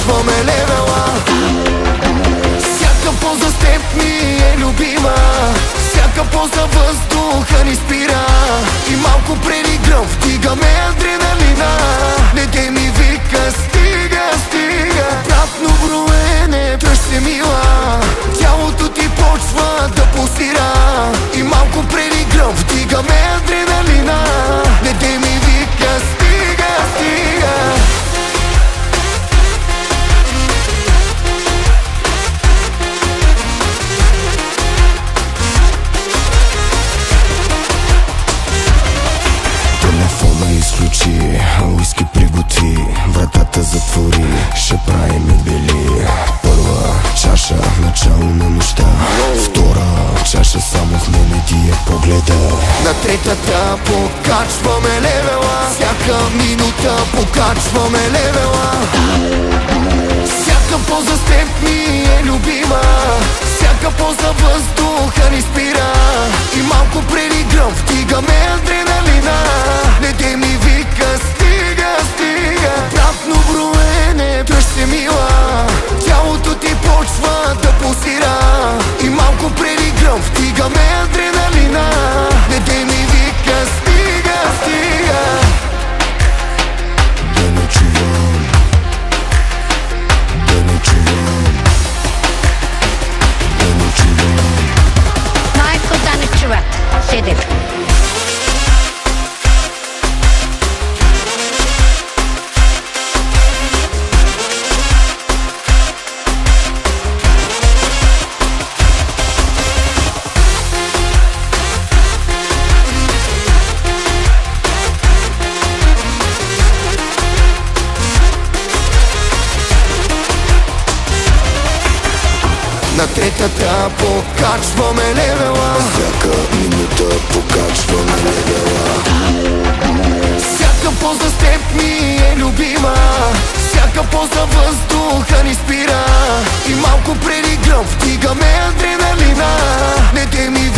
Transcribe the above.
покачваме левела. Всяка поза с теб ми е любима, всяка поза въздуха ни спира. И малко преди гръм вдигаме адреналина. Не дей ми вика стига, стига. Обратно броене, дръж се мила, тялото ти почва да пулсира. И малко преди гръм вдигаме адреналина. Не дей ми вика стига, стига. Телефона изключи, уиски приготви, вратата затвори, ще правим били. Първа чаша, начало на нощта, втора чаша, само в мене ти я погледа. На третата покачваме левела, всяка минута покачваме левела. Всяка поза с теб ми е любима, всяка поза въздуха ни спира. И малко преди гръм вдигаме адреналина. Не дей ми вика стига, стига. Обратно броене, дръж се мила, тялото ти почва да пулсира. И малко преди гръм вдигаме адреналина. Не дей ми вика стига, стига. Да не чувам, да не чувам, да не чувам. Майко да не чуват, седем. На третата покачваме левела, Всяка минута покачваме левела. всяка поза с теб ми е любима, всяка поза въздуха ни спира. И малко преди гръм вдигаме адреналина. Не дей ми